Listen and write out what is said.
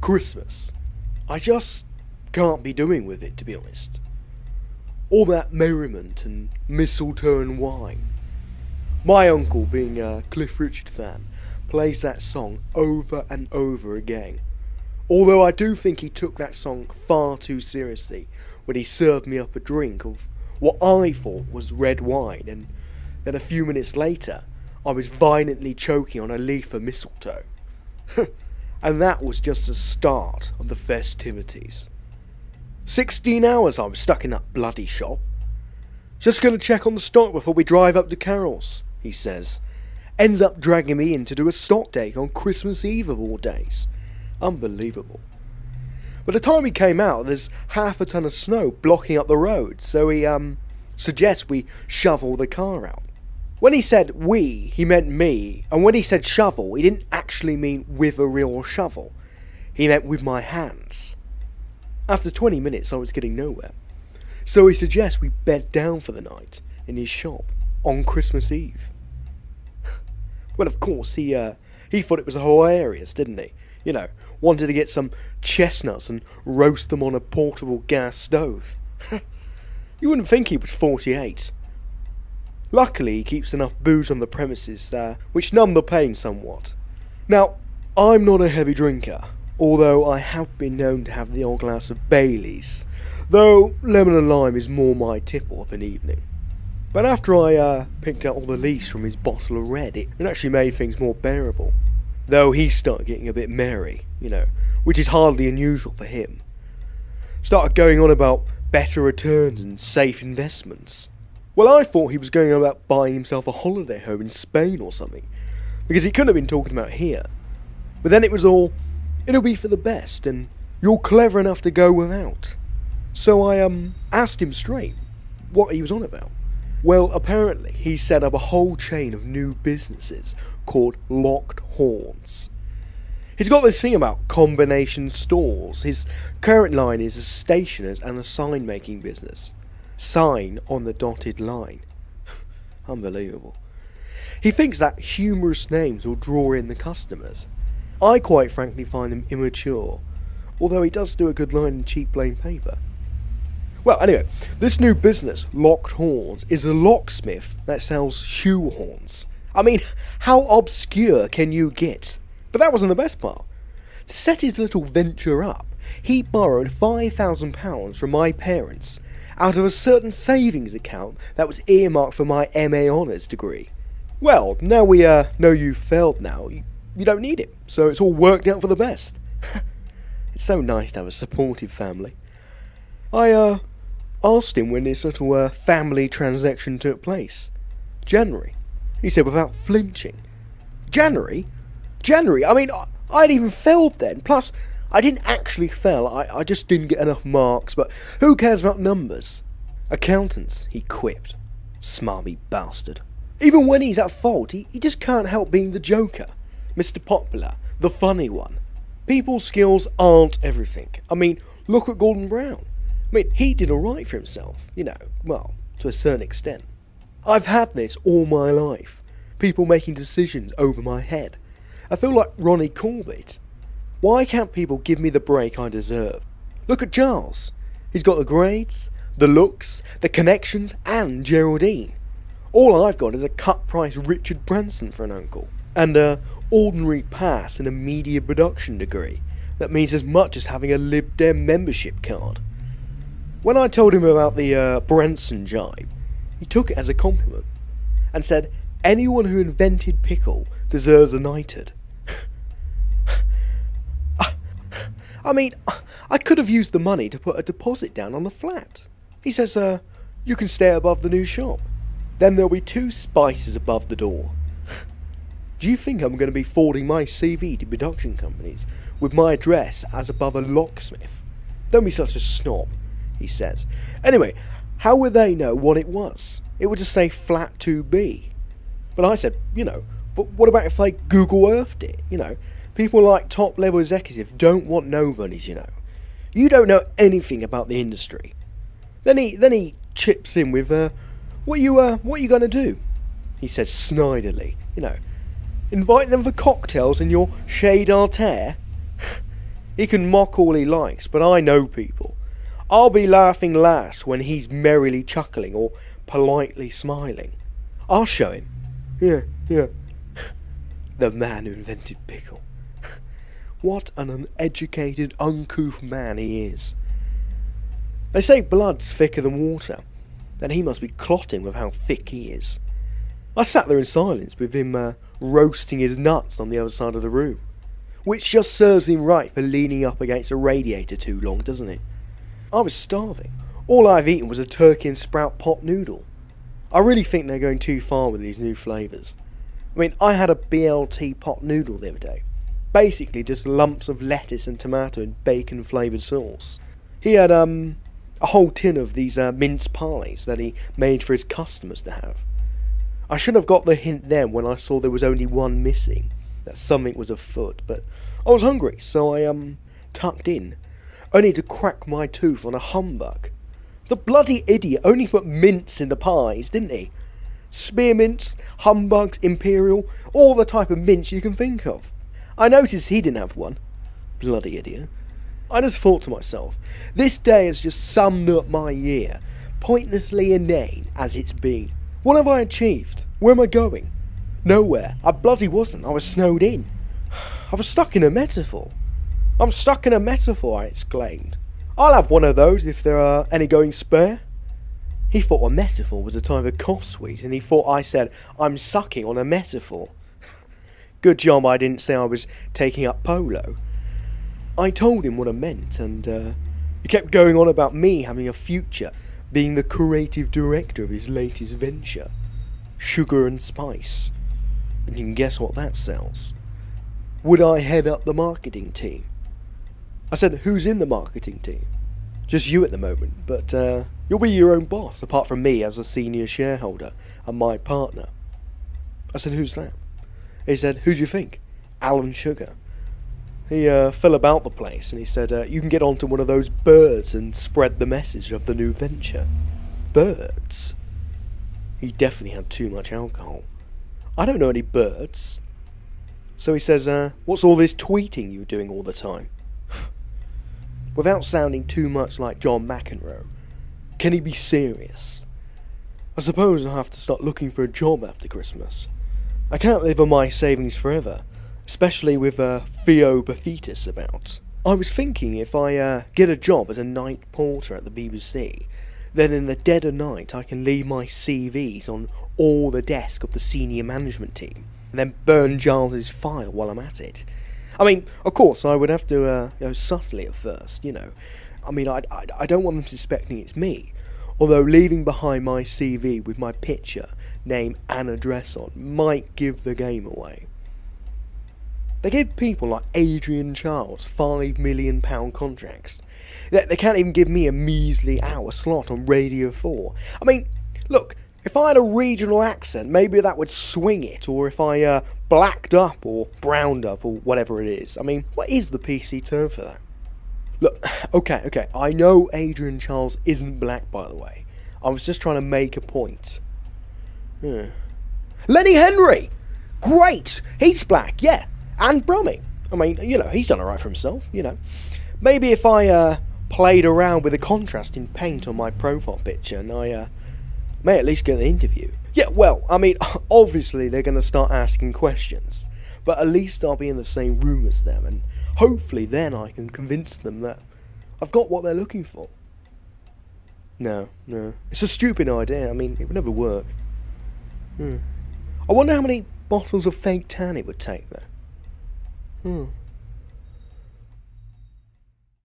Christmas. I just can't be doing with it, to be honest. All that merriment and mistletoe and wine. My uncle, being a Cliff Richard fan, plays that song over and over again. Although I do think he took that song far too seriously when he served me up a drink of what I thought was red wine, and then a few minutes later I was violently choking on a leaf of mistletoe. And that was just the start of the festivities. 16 hours I was stuck in that bloody shop. Just gonna check on the stock before we drive up to Carol's, he says. Ends up dragging me in to do a stock take on Christmas Eve of all days. Unbelievable. By the time he came out, there's half a ton of snow blocking up the road, so he suggests we shovel the car out. When he said we, he meant me, and when he said shovel, he didn't actually mean with a real shovel. He meant with my hands. After 20 minutes, I was getting nowhere. So he suggests we bed down for the night in his shop on Christmas Eve. Well, of course, he thought it was hilarious, didn't he? You know, wanted to get some chestnuts and roast them on a portable gas stove. You wouldn't think he was 48. Luckily, he keeps enough booze on the premises which numb the pain somewhat. Now, I'm not a heavy drinker, although I have been known to have the odd glass of Baileys, though lemon and lime is more my tipple of an evening. But after I picked out all the leaves from his bottle of red, it actually made things more bearable. Though he started getting a bit merry, you know, which is hardly unusual for him. Started going on about better returns and safe investments. Well, I thought he was going on about buying himself a holiday home in Spain or something, because he couldn't have been talking about here. But then it was all, it'll be for the best, and you're clever enough to go without. So I asked him straight what he was on about. Well, apparently he set up a whole chain of new businesses called Locked Horns. He's got this thing about combination stores. His current line is a stationer's and a sign making business. Sign on the dotted line. Unbelievable. He thinks that humorous names will draw in the customers. I quite frankly find them immature, although he does do a good line in cheap plain paper. Well, anyway, this new business, Locked Horns, is a locksmith that sells shoe horns. I mean, how obscure can you get? But that wasn't the best part. To set his little venture up, he borrowed £5,000 from my parents out of a certain savings account that was earmarked for my MA Honours degree. Well, now we know you've failed now, you don't need it, so it's all worked out for the best. It's so nice to have a supportive family. I asked him when this little family transaction took place. January, he said without flinching. January? I mean, I'd even failed then, plus I didn't actually fail, I just didn't get enough marks, but who cares about numbers? Accountants, he quipped. Smarmy bastard. Even when he's at fault, he just can't help being the joker. Mr. Popular, the funny one. People's skills aren't everything. I mean, look at Gordon Brown. I mean, he did alright for himself, you know, well, to a certain extent. I've had this all my life. People making decisions over my head. I feel like Ronnie Corbett. Why can't people give me the break I deserve? Look at Giles. He's got the grades, the looks, the connections, and Geraldine. All I've got is a cut-price Richard Branson for an uncle, and a ordinary pass in a media production degree that means as much as having a Lib Dem membership card. When I told him about the Branson jibe, he took it as a compliment and said anyone who invented pickle deserves a knighthood. I mean, I could have used the money to put a deposit down on the flat. He says, you can stay above the new shop. Then there'll be 2 spices above the door. Do you think I'm going to be forwarding my CV to production companies with my address as above a locksmith? Don't be such a snob, he says. Anyway, how would they know what it was? It would just say flat 2B. But I said, you know, but what about if they Google Earthed it, you know? People like top-level executives don't want nobodies, you know. You don't know anything about the industry. Then he chips in with, what you gonna do? He says snidely, you know. Invite them for cocktails in your Chez d'Alter? He can mock all he likes, but I know people. I'll be laughing last when he's merrily chuckling or politely smiling. I'll show him. Yeah. The man who invented pickle. What an uneducated, uncouth man he is. They say blood's thicker than water, and he must be clotting with how thick he is. I sat there in silence with him roasting his nuts on the other side of the room, which just serves him right for leaning up against a radiator too long, doesn't it? I was starving. All I've eaten was a turkey and sprout pot noodle. I really think they're going too far with these new flavours. I mean, I had a BLT pot noodle the other day. Basically just lumps of lettuce and tomato and bacon flavoured sauce. He had a whole tin of these mince pies that he made for his customers to have. I should have got the hint then when I saw there was only one missing, that something was afoot, but I was hungry, so I tucked in, only to crack my tooth on a humbug. The bloody idiot only put mince in the pies, didn't he? Spearmints, humbugs, imperial, all the type of mince you can think of. I noticed he didn't have one. Bloody idiot. I just thought to myself, this day has just summed up my year, pointlessly inane as it's been. What have I achieved? Where am I going? Nowhere. I bloody wasn't. I was snowed in. I was stuck in a metaphor. I'm stuck in a metaphor, I exclaimed. I'll have one of those if there are any going spare. He thought a metaphor was a type of cough sweet, and he thought I said I'm sucking on a metaphor. Good job I didn't say I was taking up polo. I told him what I meant, and he kept going on about me having a future, being the creative director of his latest venture, Sugar and Spice. And you can guess what that sells. Would I head up the marketing team? I said, who's in the marketing team? Just you at the moment, but you'll be your own boss, apart from me as a senior shareholder and my partner. I said, who's that? He said, who do you think? Alan Sugar. He fell about the place and he said, you can get onto one of those birds and spread the message of the new venture. Birds? He definitely had too much alcohol. I don't know any birds. So he says, what's all this tweeting you doing all the time? Without sounding too much like John McEnroe, can he be serious? I suppose I'll have to start looking for a job after Christmas. I can't live on my savings forever, especially with Theo Bathitis about. I was thinking if I get a job as a night porter at the BBC, then in the dead of night I can leave my CVs on all the desk of the senior management team, and then burn Giles's file while I'm at it. I mean, of course, I would have to, subtly at first, I mean, I don't want them suspecting it's me, although leaving behind my CV with my picture, name and address on might give the game away. They give people like Adrian Charles £5 million contracts. They can't even give me a measly hour slot on Radio 4. I mean, look, if I had a regional accent, maybe that would swing it, or if I blacked up or browned up or whatever it is. I mean, what is the PC term for that? Look, okay, I know Adrian Charles isn't black, by the way. I was just trying to make a point. Lenny Henry! Great! He's black, yeah. And Brumming. I mean, he's done alright for himself, Maybe if I played around with the contrast in paint on my profile picture and I may at least get an interview. Yeah, well, I mean, obviously they're going to start asking questions, but at least I'll be in the same room as them, and hopefully then I can convince them that I've got what they're looking for. No, it's a stupid idea. I mean, it would never work. I wonder how many bottles of fake tan it would take, though.